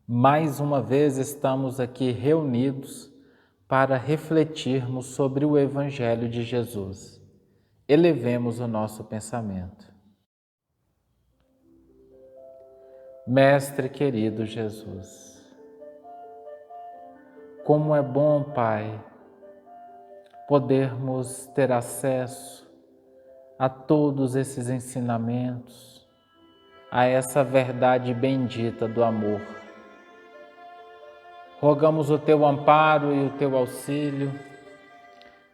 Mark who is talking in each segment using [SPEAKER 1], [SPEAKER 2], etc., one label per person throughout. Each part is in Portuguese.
[SPEAKER 1] Mais uma vez estamos aqui reunidos para refletirmos sobre o Evangelho de Jesus. Elevemos o nosso pensamento. Mestre querido Jesus, como é bom, Pai, podermos ter acesso a todos esses ensinamentos, a essa verdade bendita do amor. Rogamos o Teu amparo e o Teu auxílio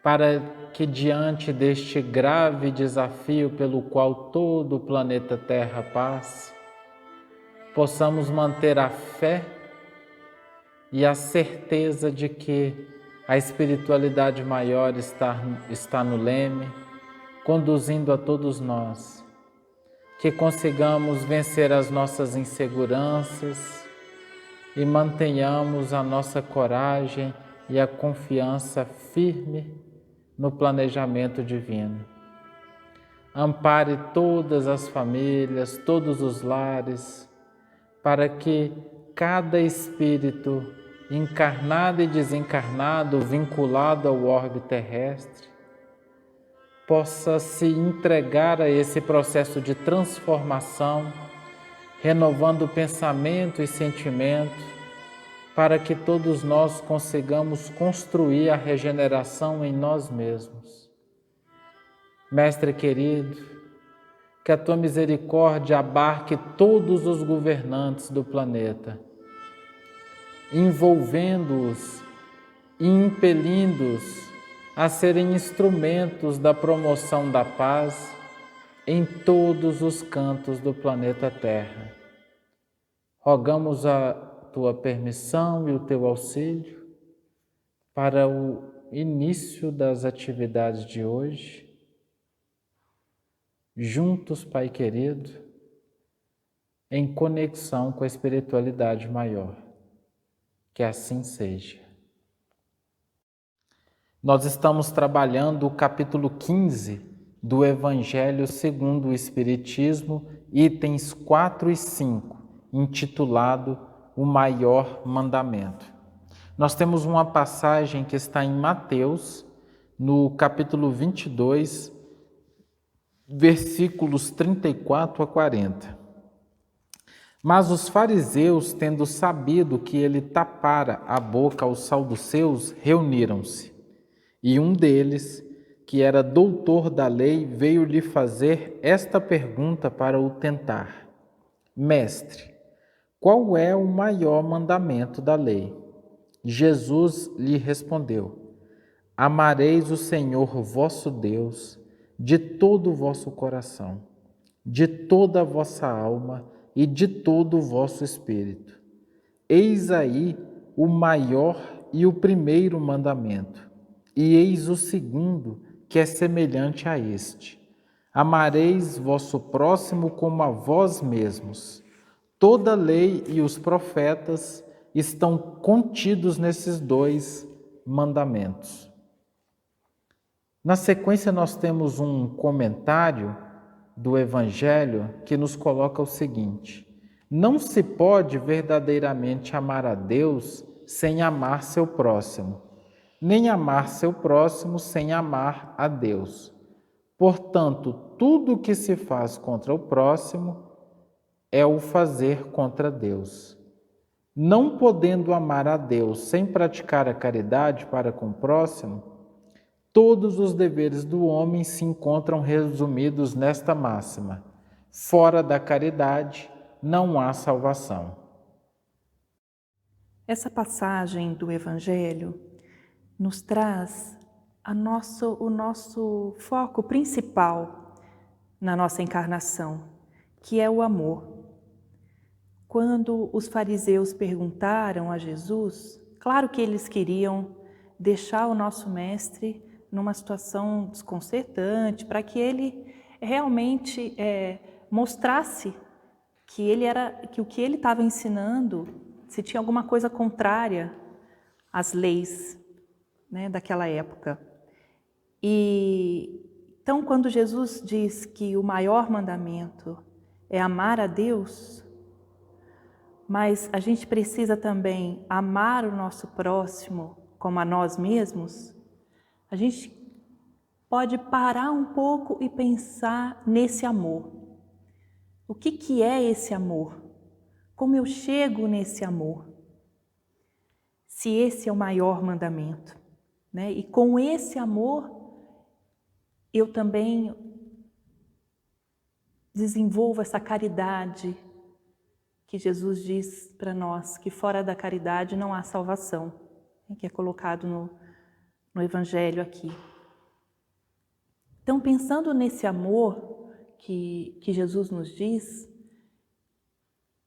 [SPEAKER 1] para que diante deste grave desafio pelo qual todo o planeta Terra passa, possamos manter a fé e a certeza de que a espiritualidade maior está no leme, conduzindo a todos nós, que consigamos vencer as nossas inseguranças e mantenhamos a nossa coragem e a confiança firme no planejamento divino. Ampare todas as famílias, todos os lares, para que cada espírito encarnado e desencarnado, vinculado ao orbe terrestre, possa se entregar a esse processo de transformação, renovando pensamento e sentimento, para que todos nós consigamos construir a regeneração em nós mesmos. Mestre querido, que a Tua misericórdia abarque todos os governantes do planeta, envolvendo-os e impelindo-os a serem instrumentos da promoção da paz em todos os cantos do planeta Terra. Rogamos a Tua permissão e o Teu auxílio para o início das atividades de hoje. Juntos, Pai querido, em conexão com a espiritualidade maior. Que assim seja. Nós estamos trabalhando o capítulo 15 do Evangelho segundo o Espiritismo, itens 4 e 5, intitulado O Maior Mandamento. Nós temos uma passagem que está em Mateus, no capítulo 22, versículos 34 a 40. Mas os fariseus, tendo sabido que ele tapara a boca aos saduceus, reuniram-se. E um deles, que era doutor da lei, veio lhe fazer esta pergunta para o tentar: Mestre, qual é o maior mandamento da lei? Jesus lhe respondeu: Amareis o Senhor vosso Deus de todo o vosso coração, de toda a vossa alma e de todo o vosso espírito. Eis aí o maior e o primeiro mandamento. E eis o segundo, que é semelhante a este: Amareis vosso próximo como a vós mesmos. Toda a lei e os profetas estão contidos nesses dois mandamentos. Na sequência, nós temos um comentário do Evangelho que nos coloca o seguinte: não se pode verdadeiramente amar a Deus sem amar seu próximo, nem amar seu próximo sem amar a Deus. Portanto, tudo que se faz contra o próximo é o fazer contra Deus. Não podendo amar a Deus sem praticar a caridade para com o próximo, todos os deveres do homem se encontram resumidos nesta máxima: fora da caridade não há salvação.
[SPEAKER 2] Essa passagem do Evangelho nos traz o nosso foco principal na nossa encarnação, que é o amor. Quando os fariseus perguntaram a Jesus, claro que eles queriam deixar o nosso mestre numa situação desconcertante, para que ele realmente mostrasse que o que ele estava ensinando, se tinha alguma coisa contrária às leis, né, daquela época. E então, quando Jesus diz que o maior mandamento é amar a Deus, mas a gente precisa também amar o nosso próximo como a nós mesmos, a gente pode parar um pouco e pensar nesse amor. O que é esse amor? Como eu chego nesse amor? Se esse é o maior mandamento, né? E com esse amor, eu também desenvolvo essa caridade que Jesus diz para nós, que fora da caridade não há salvação, que é colocado no Evangelho aqui. Então, pensando nesse amor que Jesus nos diz,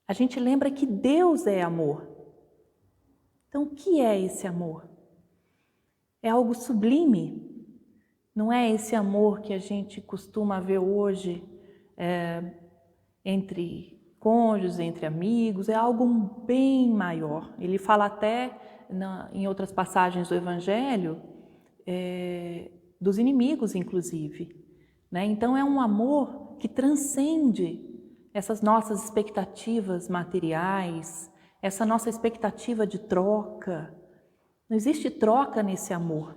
[SPEAKER 2] a gente lembra que Deus é amor. Então, o que é esse amor? É algo sublime. Não é esse amor que a gente costuma ver hoje entre cônjuges, entre amigos, é algo bem maior. Ele fala até, em outras passagens do Evangelho, dos inimigos, inclusive. Né? Então, é um amor que transcende essas nossas expectativas materiais, essa nossa expectativa de troca. Não existe troca nesse amor.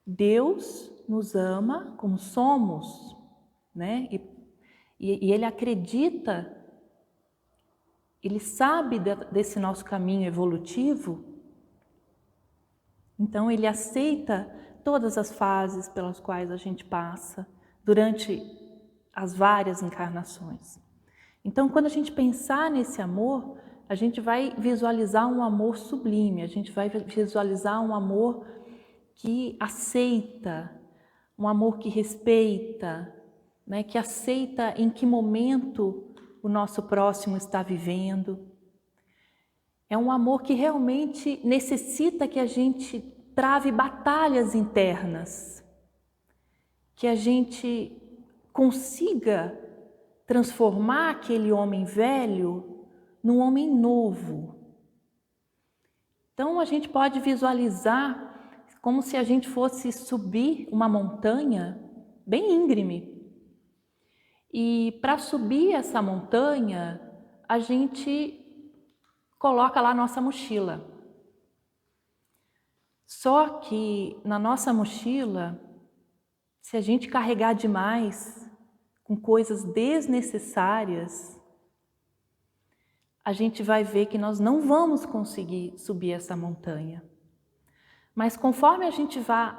[SPEAKER 2] Deus nos ama como somos, né? E Ele acredita, Ele sabe desse nosso caminho evolutivo, então Ele aceita todas as fases pelas quais a gente passa durante as várias encarnações. Então, quando a gente pensar nesse amor, a gente vai visualizar um amor sublime, a gente vai visualizar um amor que aceita, um amor que respeita, né, que aceita em que momento o nosso próximo está vivendo. É um amor que realmente necessita que a gente trave batalhas internas, que a gente consiga transformar aquele homem velho num homem novo. Então a gente pode visualizar como se a gente fosse subir uma montanha bem íngreme. E para subir essa montanha, a gente coloca lá a nossa mochila. Só que na nossa mochila, se a gente carregar demais com coisas desnecessárias, a gente vai ver que nós não vamos conseguir subir essa montanha. Mas conforme a gente vai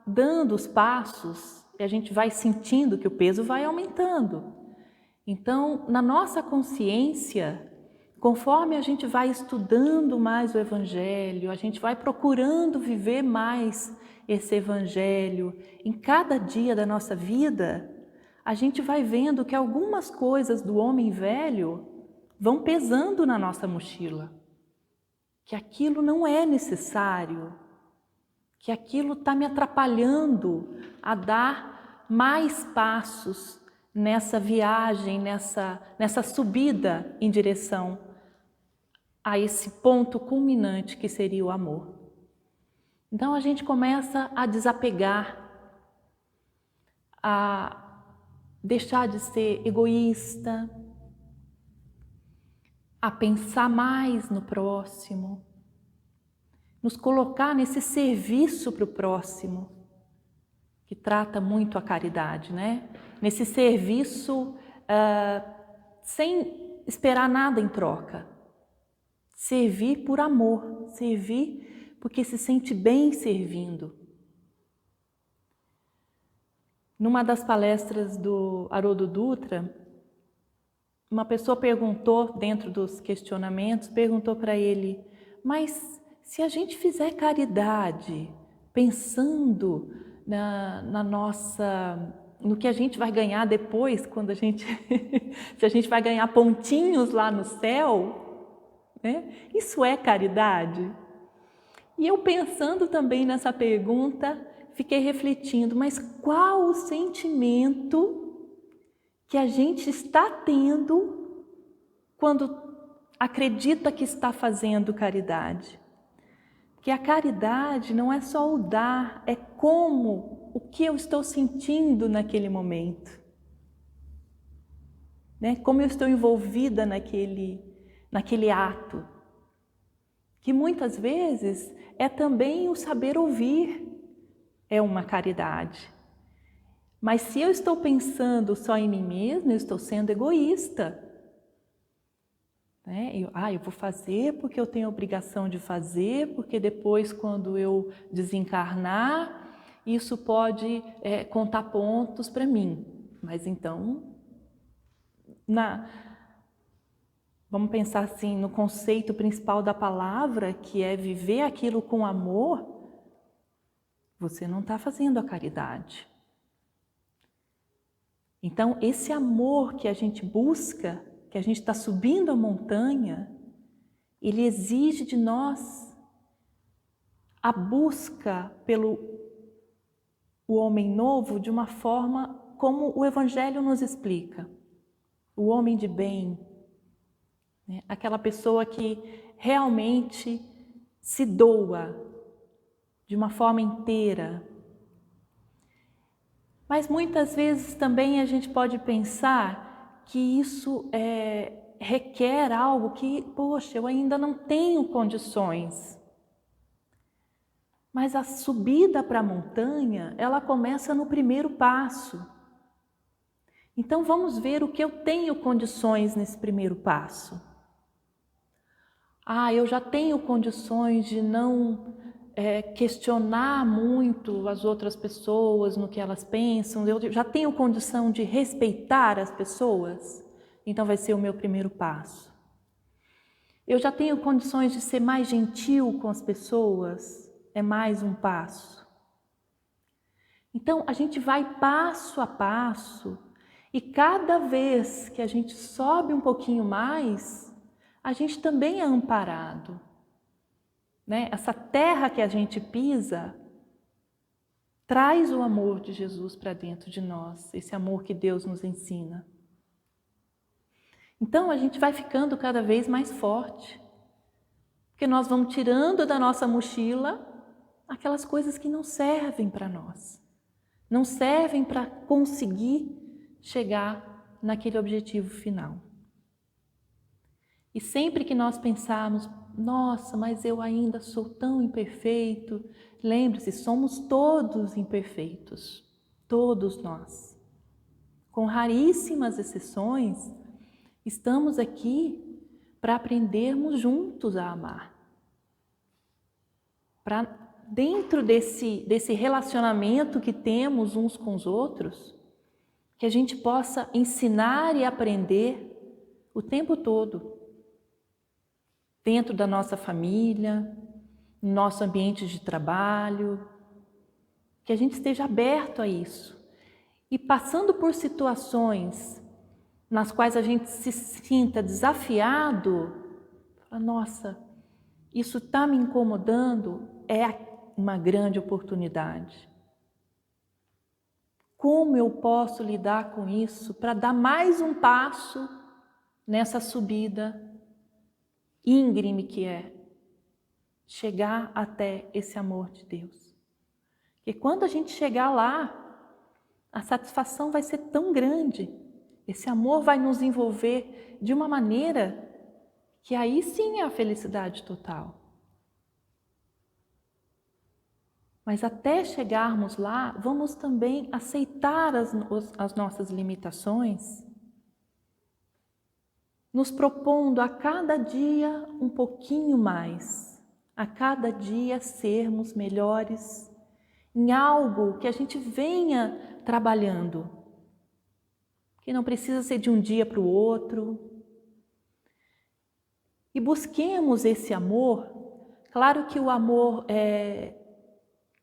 [SPEAKER 2] dando os passos, a gente vai sentindo que o peso vai aumentando. Então, na nossa consciência, conforme a gente vai estudando mais o Evangelho, a gente vai procurando viver mais esse Evangelho em cada dia da nossa vida, a gente vai vendo que algumas coisas do homem velho vão pesando na nossa mochila, que aquilo não é necessário, que aquilo está me atrapalhando a dar mais passos nessa viagem, nessa subida em direção a esse ponto culminante que seria o amor. Então a gente começa a desapegar, a deixar de ser egoísta, a pensar mais no próximo, nos colocar nesse serviço para o próximo, que trata muito a caridade, né? Nesse serviço sem esperar nada em troca. Servir por amor, servir porque se sente bem servindo. Numa das palestras do Haroldo Dutra, uma pessoa perguntou, dentro dos questionamentos, perguntou para ele, mas se a gente fizer caridade, pensando no que a gente vai ganhar depois, quando a gente, se a gente vai ganhar pontinhos lá no céu, né? Isso é caridade? E eu pensando também nessa pergunta, fiquei refletindo, mas qual o sentimento que a gente está tendo quando acredita que está fazendo caridade? Que a caridade não é só o dar, é o que eu estou sentindo naquele momento, né? Como eu estou envolvida naquele ato, que muitas vezes é também o saber ouvir, é uma caridade. Mas se eu estou pensando só em mim mesmo, eu estou sendo egoísta. Né? Eu vou fazer porque eu tenho a obrigação de fazer, porque depois, quando eu desencarnar, isso pode contar pontos para mim. Mas então, vamos pensar assim, no conceito principal da palavra, que é viver aquilo com amor, você não está fazendo a caridade. Então, esse amor que a gente busca, que a gente está subindo a montanha, ele exige de nós a busca pelo o homem novo de uma forma como o Evangelho nos explica. O homem de bem, né? Aquela pessoa que realmente se doa de uma forma inteira. Mas muitas vezes também a gente pode pensar que isso requer algo que, poxa, eu ainda não tenho condições. Mas a subida para a montanha, ela começa no primeiro passo. Então vamos ver o que eu tenho condições nesse primeiro passo. Eu já tenho condições de não questionar muito as outras pessoas no que elas pensam, eu já tenho condição de respeitar as pessoas, então vai ser o meu primeiro passo. Eu já tenho condições de ser mais gentil com as pessoas, é mais um passo. Então a gente vai passo a passo e cada vez que a gente sobe um pouquinho mais, a gente também é amparado. Né? Essa terra que a gente pisa traz o amor de Jesus para dentro de nós, esse amor que Deus nos ensina. Então a gente vai ficando cada vez mais forte, porque nós vamos tirando da nossa mochila aquelas coisas que não servem para nós, não servem para conseguir chegar naquele objetivo final. E sempre que nós pensarmos, nossa, mas eu ainda sou tão imperfeito, lembre-se, somos todos imperfeitos, todos nós. Com raríssimas exceções, estamos aqui para aprendermos juntos a amar. Para dentro desse relacionamento que temos uns com os outros, que a gente possa ensinar e aprender o tempo todo. Dentro da nossa família, no nosso ambiente de trabalho, que a gente esteja aberto a isso. E passando por situações nas quais a gente se sinta desafiado, nossa, isso está me incomodando, é uma grande oportunidade. Como eu posso lidar com isso para dar mais um passo nessa subida íngreme que é chegar até esse amor de Deus? Porque quando a gente chegar lá, a satisfação vai ser tão grande, esse amor vai nos envolver de uma maneira que aí sim é a felicidade total. Mas até chegarmos lá, vamos também aceitar as nossas limitações, nos propondo a cada dia um pouquinho mais, a cada dia sermos melhores em algo que a gente venha trabalhando, que não precisa ser de um dia para o outro. E busquemos esse amor. Claro que o amor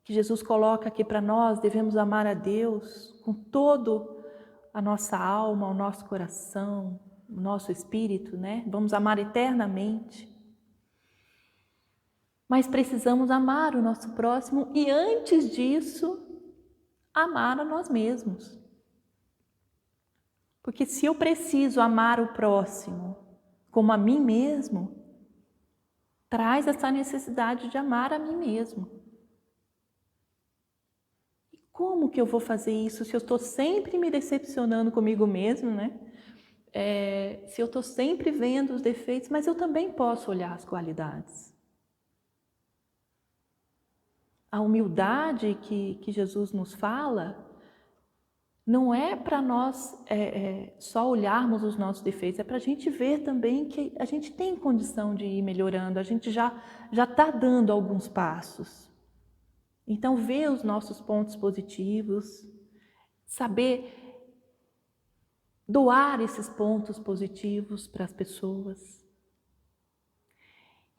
[SPEAKER 2] que Jesus coloca aqui para nós, devemos amar a Deus com todo a nossa alma, o nosso coração, o nosso espírito, né? Vamos amar eternamente. Mas precisamos amar o nosso próximo e antes disso, amar a nós mesmos. Porque se eu preciso amar o próximo como a mim mesmo, traz essa necessidade de amar a mim mesmo. E como que eu vou fazer isso se eu estou sempre me decepcionando comigo mesmo, né? se eu estou sempre vendo os defeitos, mas eu também posso olhar as qualidades. A humildade que Jesus nos fala não é para nós só olharmos os nossos defeitos, é para a gente ver também que a gente tem condição de ir melhorando, a gente já está dando alguns passos. Então, ver os nossos pontos positivos, saber doar esses pontos positivos para as pessoas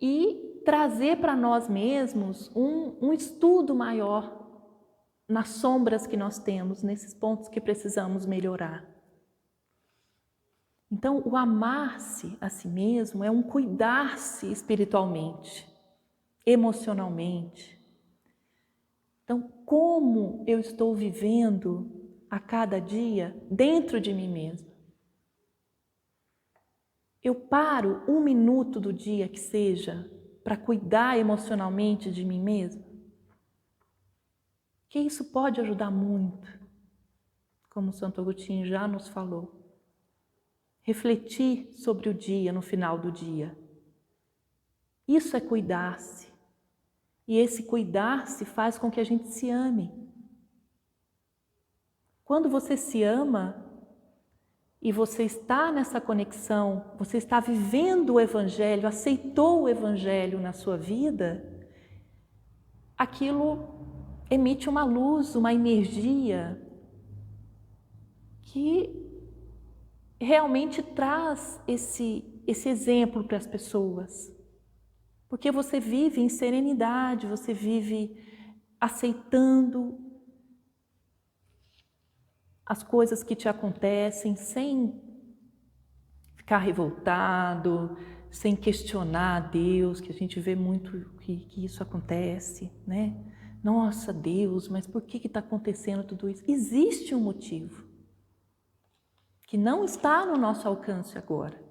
[SPEAKER 2] e trazer para nós mesmos um estudo maior nas sombras que nós temos, nesses pontos que precisamos melhorar. Então, o amar-se a si mesmo é um cuidar-se espiritualmente, emocionalmente. Então, como eu estou vivendo a cada dia dentro de mim mesma? Eu paro 1 minuto do dia que seja para cuidar emocionalmente de mim mesma? Que isso pode ajudar muito, como Santo Agostinho já nos falou. Refletir sobre o dia no final do dia. Isso é cuidar-se. E esse cuidar-se faz com que a gente se ame. Quando você se ama e você está nessa conexão, você está vivendo o Evangelho, aceitou o Evangelho na sua vida, aquilo emite uma luz, uma energia que realmente traz esse exemplo para as pessoas. Porque você vive em serenidade, você vive aceitando as coisas que te acontecem sem ficar revoltado, sem questionar a Deus, que a gente vê muito que isso acontece, né? Nossa, Deus, mas por que está acontecendo tudo isso? Existe um motivo que não está no nosso alcance agora.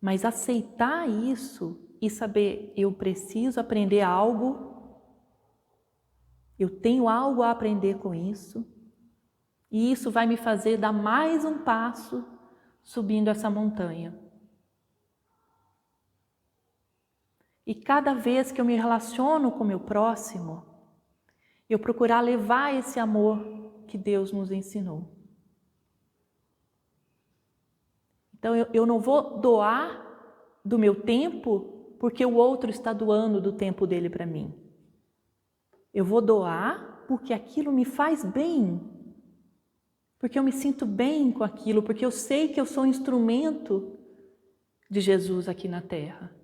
[SPEAKER 2] Mas aceitar isso e saber, eu preciso aprender algo, eu tenho algo a aprender com isso, e isso vai me fazer dar mais um passo subindo essa montanha. E cada vez que eu me relaciono com o meu próximo, eu procurar levar esse amor que Deus nos ensinou. Então eu não vou doar do meu tempo porque o outro está doando do tempo dele para mim. Eu vou doar porque aquilo me faz bem, porque eu me sinto bem com aquilo, porque eu sei que eu sou um instrumento de Jesus aqui na Terra.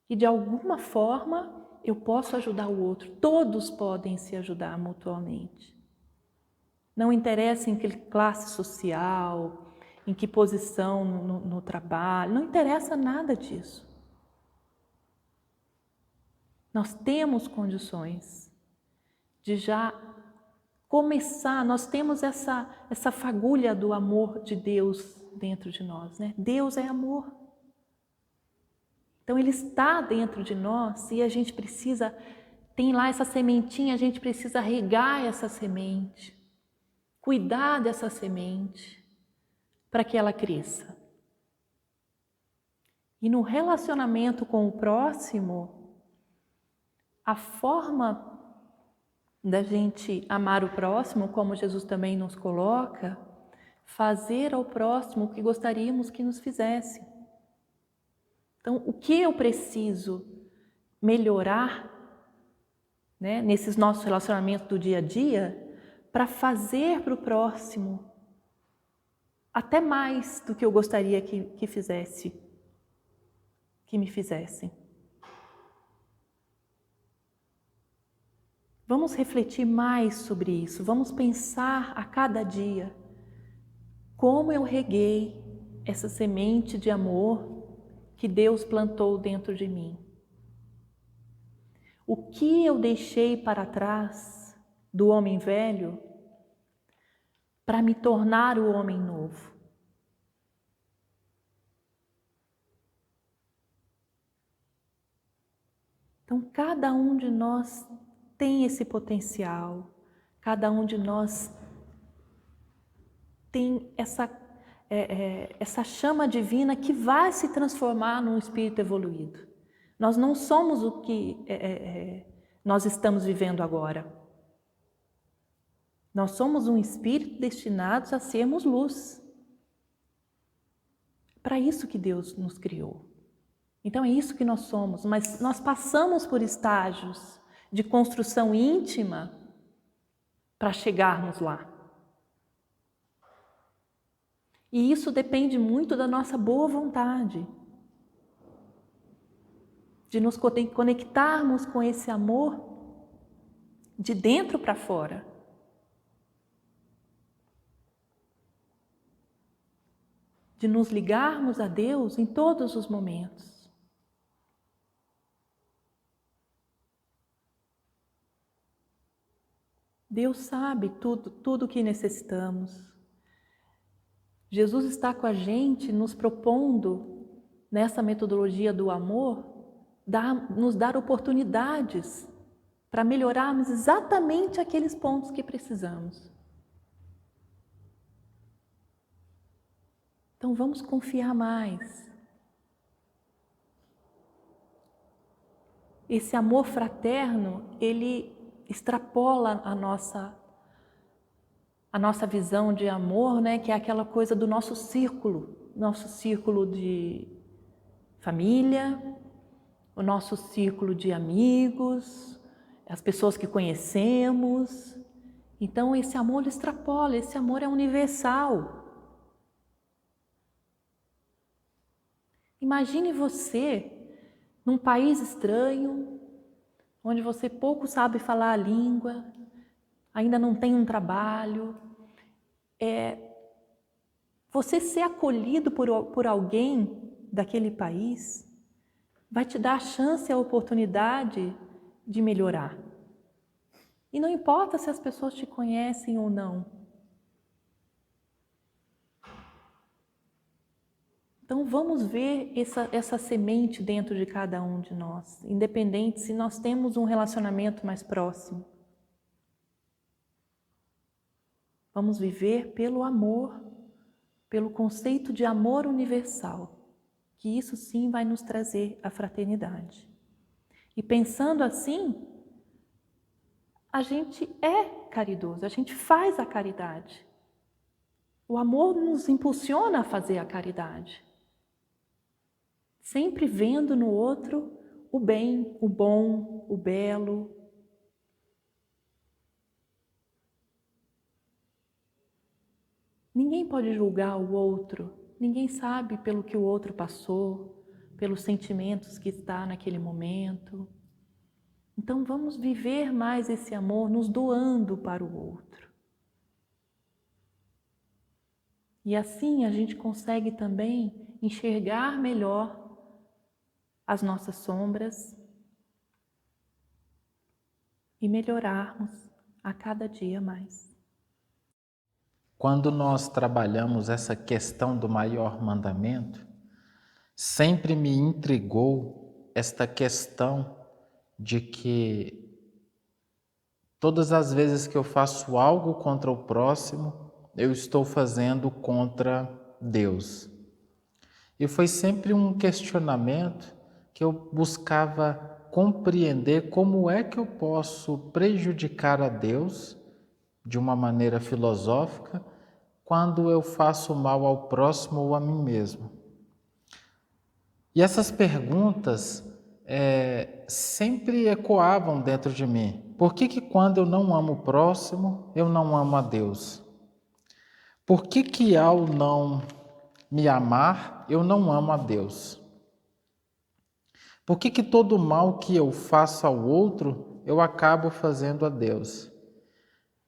[SPEAKER 2] E de alguma forma eu posso ajudar o outro, todos podem se ajudar mutuamente. Não interessa em que classe social, em que posição no trabalho, não interessa nada disso. Nós temos condições de já começar, nós temos essa fagulha do amor de Deus dentro de nós, né? Deus é amor. Então Ele está dentro de nós e a gente precisa, tem lá essa sementinha, a gente precisa regar essa semente, cuidar dessa semente para que ela cresça. E no relacionamento com o próximo, a forma da gente amar o próximo, como Jesus também nos coloca, fazer ao próximo o que gostaríamos que nos fizesse. Então, o que eu preciso melhorar, né, nesses nossos relacionamentos do dia a dia, para fazer para o próximo até mais do que eu gostaria que fizesse, que me fizessem. Vamos refletir mais sobre isso, vamos pensar a cada dia como eu reguei essa semente de amor que Deus plantou dentro de mim. O que eu deixei para trás do homem velho para me tornar o homem novo? Então, cada um de nós tem esse potencial, cada um de nós tem essa chama divina que vai se transformar num espírito evoluído. Nós não somos o que nós estamos vivendo agora. Nós somos um espírito destinados a sermos luz. Para isso que Deus nos criou. Então é isso que nós somos, mas nós passamos por estágios de construção íntima para chegarmos lá. E isso depende muito da nossa boa vontade, de nos conectarmos com esse amor de dentro para fora. De nos ligarmos a Deus em todos os momentos. Deus sabe tudo o que necessitamos. Jesus está com a gente, nos propondo, nessa metodologia do amor, nos dar oportunidades para melhorarmos exatamente aqueles pontos que precisamos. Então vamos confiar mais. Esse amor fraterno, ele extrapola a nossa visão de amor, né, que é aquela coisa do nosso círculo de família, o nosso círculo de amigos, as pessoas que conhecemos. Então esse amor extrapola, esse amor é universal. Imagine você num país estranho, onde você pouco sabe falar a língua, ainda não tem um trabalho. Você ser acolhido por alguém daquele país vai te dar a chance, a oportunidade de melhorar. E não importa se as pessoas te conhecem ou não. Então vamos ver essa semente dentro de cada um de nós, independente se nós temos um relacionamento mais próximo. Vamos viver pelo amor, pelo conceito de amor universal, que isso sim vai nos trazer a fraternidade. E pensando assim, a gente é caridoso, a gente faz a caridade. O amor nos impulsiona a fazer a caridade. Sempre vendo no outro o bem, o bom, o belo. Ninguém pode julgar o outro, ninguém sabe pelo que o outro passou, pelos sentimentos que está naquele momento. Então vamos viver mais esse amor nos doando para o outro. E assim a gente consegue também enxergar melhor as nossas sombras e melhorarmos a cada dia mais.
[SPEAKER 1] Quando nós trabalhamos essa questão do maior mandamento, sempre me intrigou esta questão de que todas as vezes que eu faço algo contra o próximo, eu estou fazendo contra Deus. E foi sempre um questionamento que eu buscava compreender como é que eu posso prejudicar a Deus de uma maneira filosófica quando eu faço mal ao próximo ou a mim mesmo. E essas perguntas sempre ecoavam dentro de mim. Por que quando eu não amo o próximo, eu não amo a Deus? Por que ao não me amar, eu não amo a Deus? Por que todo mal que eu faço ao outro, eu acabo fazendo a Deus?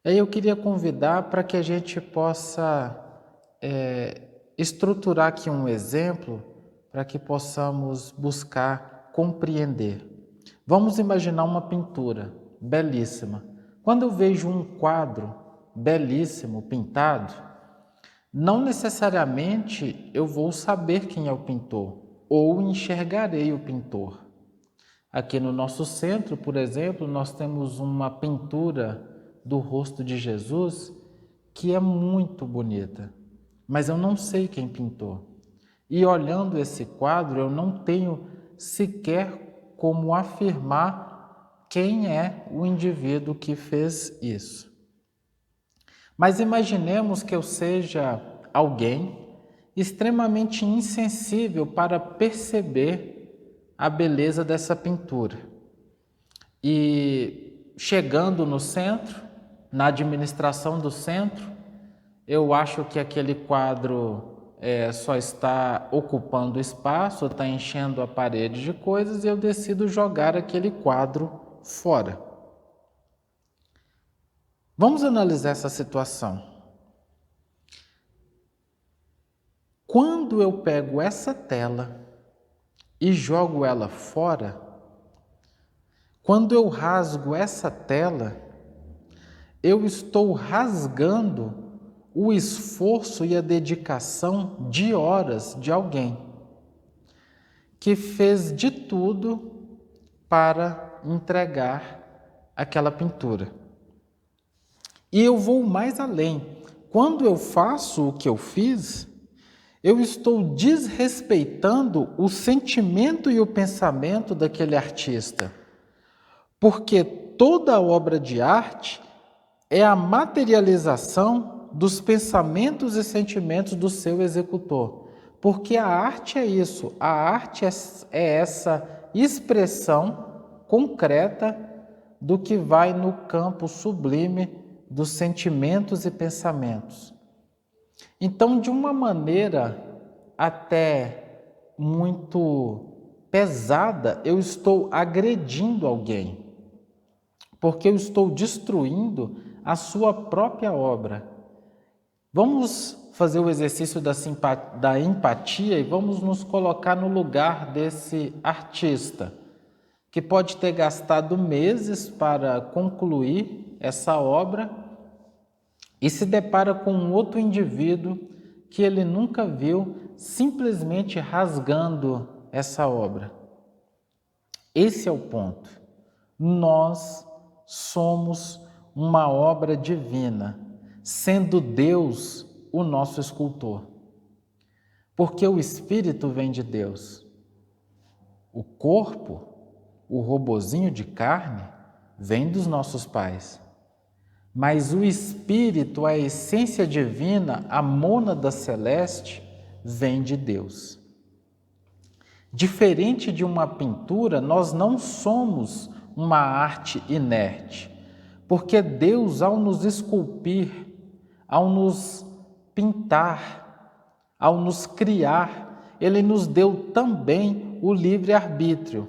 [SPEAKER 1] Aí eu queria convidar para que a gente possa estruturar aqui um exemplo para que possamos buscar compreender. Vamos imaginar uma pintura belíssima. Quando eu vejo um quadro belíssimo pintado, não necessariamente eu vou saber quem é o pintor ou enxergarei o pintor. Aqui no nosso centro, por exemplo, nós temos uma pintura do rosto de Jesus que é muito bonita, mas eu não sei quem pintou. E olhando esse quadro, eu não tenho sequer como afirmar quem é o indivíduo que fez isso. Mas imaginemos que eu seja alguém extremamente insensível para perceber a beleza dessa pintura. E chegando no centro, na administração do centro, eu acho que aquele quadro só está ocupando espaço, está enchendo a parede de coisas, e eu decido jogar aquele quadro fora. Vamos analisar essa situação. Quando eu pego essa tela e jogo ela fora, quando eu rasgo essa tela, eu estou rasgando o esforço e a dedicação de horas de alguém que fez de tudo para entregar aquela pintura. E eu vou mais além. Quando eu faço o que eu fiz, eu estou desrespeitando o sentimento e o pensamento daquele artista. Porque toda obra de arte é a materialização dos pensamentos e sentimentos do seu executor. Porque a arte é isso, a arte é essa expressão concreta do que vai no campo sublime dos sentimentos e pensamentos. Então, de uma maneira até muito pesada, eu estou agredindo alguém, porque eu estou destruindo a sua própria obra. Vamos fazer o exercício da empatia e vamos nos colocar no lugar desse artista, que pode ter gastado meses para concluir essa obra e se depara com um outro indivíduo que ele nunca viu, simplesmente rasgando essa obra. Esse é o ponto. Nós somos uma obra divina, sendo Deus o nosso escultor. Porque o espírito vem de Deus. O corpo, o robozinho de carne, vem dos nossos pais. Mas o espírito, a essência divina, a mônada celeste, vem de Deus. Diferente de uma pintura, nós não somos uma arte inerte, porque Deus, ao nos esculpir, ao nos pintar, ao nos criar, Ele nos deu também o livre-arbítrio.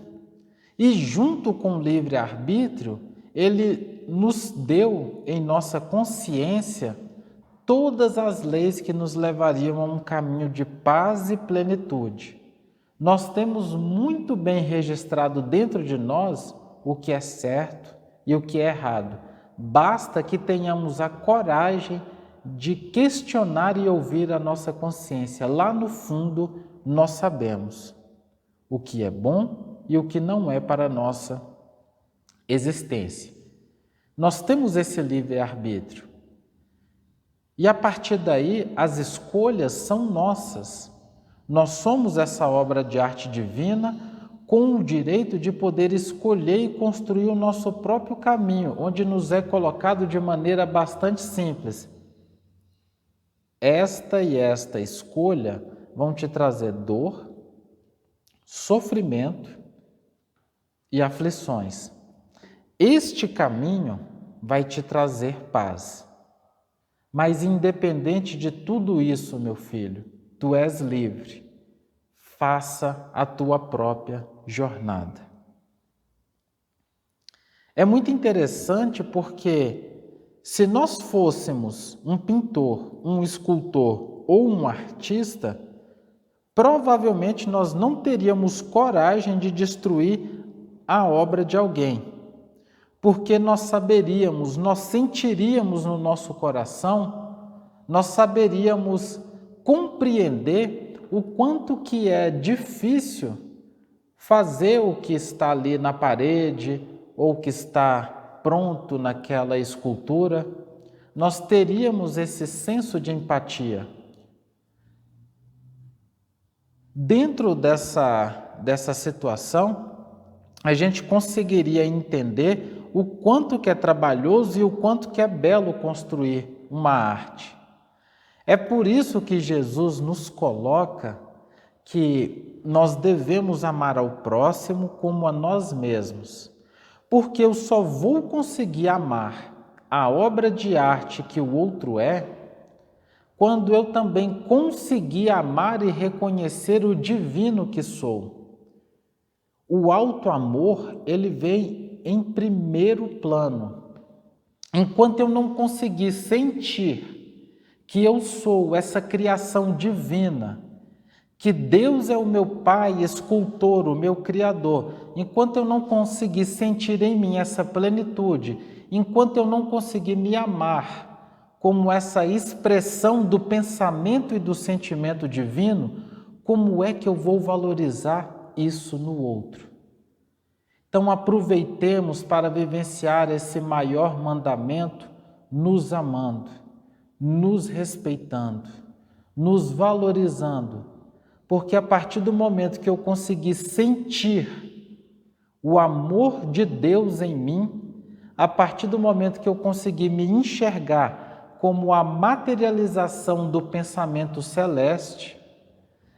[SPEAKER 1] E junto com o livre-arbítrio, Ele nos deu em nossa consciência todas as leis que nos levariam a um caminho de paz e plenitude. Nós temos muito bem registrado dentro de nós o que é certo e o que é errado. Basta que tenhamos a coragem de questionar e ouvir a nossa consciência. Lá no fundo, nós sabemos o que é bom e o que não é para a nossa existência. Nós temos esse livre-arbítrio. E a partir daí, as escolhas são nossas. Nós somos essa obra de arte divina com o direito de poder escolher e construir o nosso próprio caminho, onde nos é colocado de maneira bastante simples. Esta e esta escolha vão te trazer dor, sofrimento e aflições. Este caminho vai te trazer paz. Mas independente de tudo isso, meu filho, tu és livre. Faça a tua própria jornada. É muito interessante porque se nós fôssemos um pintor, um escultor ou um artista, provavelmente nós não teríamos coragem de destruir a obra de alguém. Porque nós saberíamos, nós sentiríamos no nosso coração, nós saberíamos compreender o quanto que é difícil fazer o que está ali na parede ou que está pronto naquela escultura. nós teríamos esse senso de empatia. Dentro dessa situação, a gente conseguiria entender o quanto que é trabalhoso e o quanto que é belo construir uma arte. É por isso que Jesus nos coloca que nós devemos amar ao próximo como a nós mesmos, porque eu só vou conseguir amar a obra de arte que o outro é quando eu também conseguir amar e reconhecer o divino que sou. O auto-amor, ele vem em primeiro plano. Enquanto eu não conseguir sentir que eu sou essa criação divina, que Deus é o meu Pai, escultor, o meu Criador, enquanto eu não conseguir sentir em mim essa plenitude, enquanto eu não conseguir me amar como essa expressão do pensamento e do sentimento divino, como é que eu vou valorizar isso no outro? Então aproveitemos para vivenciar esse maior mandamento, nos amando, nos respeitando, nos valorizando, porque a partir do momento que eu conseguir sentir o amor de Deus em mim, a partir do momento que eu conseguir me enxergar como a materialização do pensamento celeste,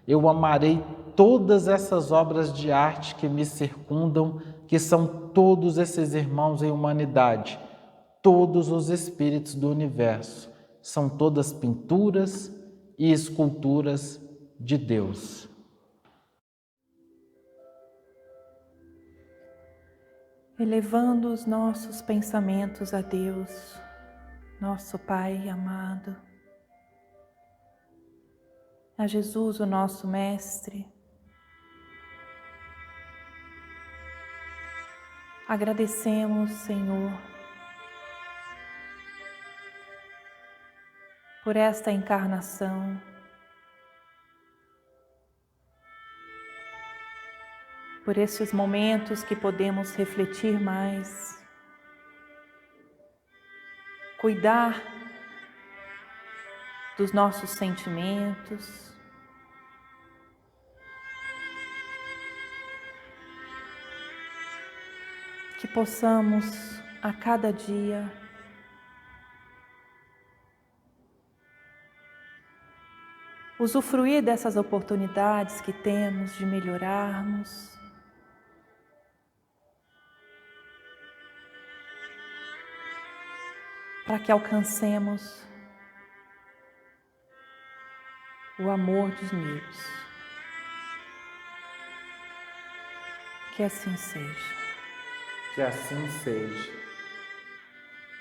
[SPEAKER 1] eu amarei todas essas obras de arte que me circundam, que são todos esses irmãos em humanidade, todos os espíritos do universo, são todas pinturas e esculturas de Deus.
[SPEAKER 2] Elevando os nossos pensamentos a Deus, nosso Pai amado, a Jesus, o nosso Mestre, agradecemos, Senhor, por esta encarnação, por esses momentos que podemos refletir mais, cuidar dos nossos sentimentos, que possamos a cada dia usufruir dessas oportunidades que temos de melhorarmos, para que alcancemos o amor dos meus. Que assim seja.
[SPEAKER 1] Que assim seja.